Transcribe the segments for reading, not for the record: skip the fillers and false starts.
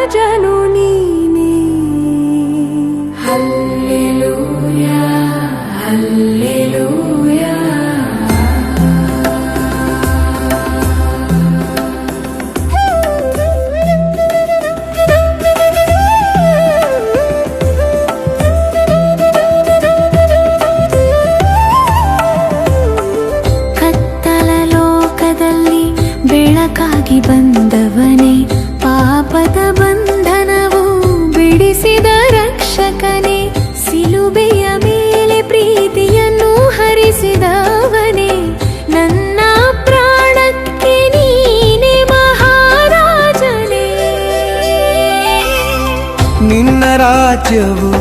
ರಾಜನು ನೀನೇ. Hallelujah hallelujah. ಬೆಳಕಾಗಿ ಬಂದವನೇ, ಪಾಪದ ಬಂಧನವು ಬಿಡಿಸಿದ ರಕ್ಷಕನೇ, ಸಿಲುಬೆಯ ಮೇಲೆ ಪ್ರೀತಿಯನ್ನು ಹರಿಸಿದವನೇ, ನನ್ನ ಪ್ರಾಣಕ್ಕೆ ನೀನೆ ಮಹಾರಾಜನೇ. ನಿನ್ನ ರಾಜ್ಯವು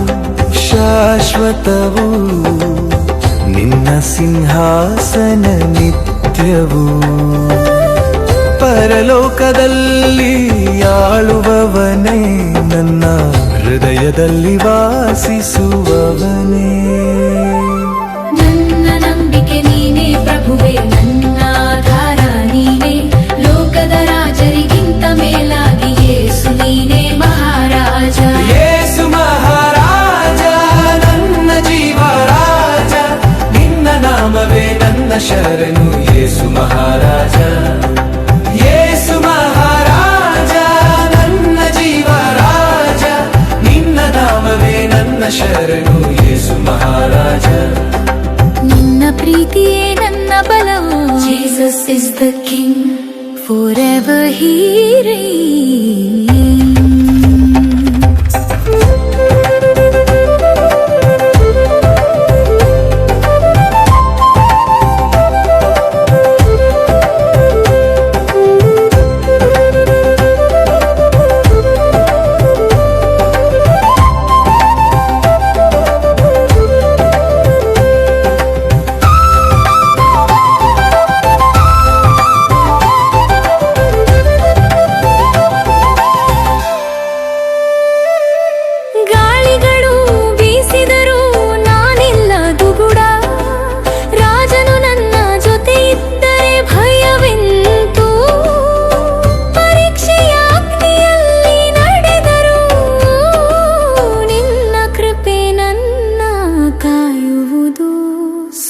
ಶಾಶ್ವತವು, ನಿನ್ನ ಸಿಂಹಾಸನ ನಿತ್ಯವು. ಪರಲೋಕದಲ್ಲಿ ಆಳುವವನೇ, ನನ್ನ ಹೃದಯದಲ್ಲಿ ವಾಸಿಸುವವನೇ. ನನ್ನ ನಂಬಿಕೆ ನೀನೇ ಪ್ರಭುವೇ, ನನ್ನ ಆಧಾರ ನೀನೇ, ಲೋಕದ ರಾಜರಿಗಿಂತ ಮೇಲಾಗಿ ಯೇಸು ನೀನೇ ಮಹಾರಾಜ. ಯೇಸು ಮಹಾರಾಜ, ನನ್ನ ಜೀವರಾಜ, ನಿನ್ನ ನಾಮವೇ ನನ್ನ ಶರಣು. ಯೇಸು ಮಹಾರಾಜ, ಯೇಸು ಮಹಾರಾಜ, ನನ್ನ ಜೀವರಾಜ, ನಿನ್ನ ನಾಮವೇ ನನ್ನ ಶರಣು. ಯೇಸು ಮಹಾರಾಜ, ನಿನ್ನ ಪ್ರೀತಿಯೇ ನನ್ನ ಬಲವು. Jesus is the King, forever he reigns.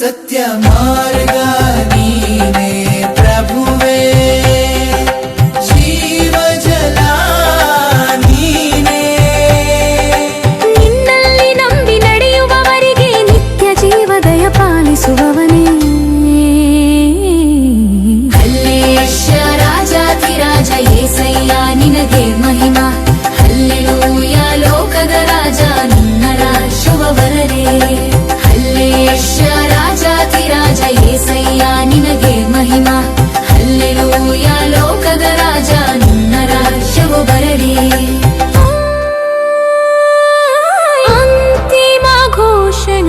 ಸತ್ಯ ಮಾರ್ಗ ನೀನೇ ಪ್ರಭುವೇ, ಜೀವ ಜಲ ನೀನೇ. ನಿನ್ನಲ್ಲಿ ನಂಬಿ ನಡೆಯುವವರಿಗೆ ನಿತ್ಯ ಜೀವದಯ ಪಾಲಿಸುವವನೇ. ಹಲ್ಲೆಲೂಯ ರಾಜಾಧಿರಾಜ ಯೇಸಯ್ಯ ನಿನಗೆ ಮಹಿಮಾ. ಹಲ್ಲೆಲೂಯ ಲೋಕದ ರಾಜ ನಿನ್ನ ರಾಜ್ಯವ ಬರಲಿ. ಹಲ್ಲೆಲೂಯ ರಾಜಾಧಿರಾಜ ಯೇಸಯ್ಯ ನಿನಗೆ ಮಹಿಮಾ. ಹಲ್ಲೆಲೂಯ ಲೋಕದ ರಾಜ ನಿನ್ನ ರಾಜ್ಯವು ಬರಲಿ. ಅಂತಿಮ ಘೋಷಣ,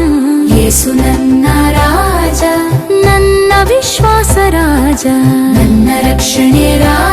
ಯೇಸು ನನ್ನ ರಾಜ, ನನ್ನ ವಿಶ್ವಾಸ ರಾಜ, ನನ್ನ ರಕ್ಷಣೆ ರಾಜ.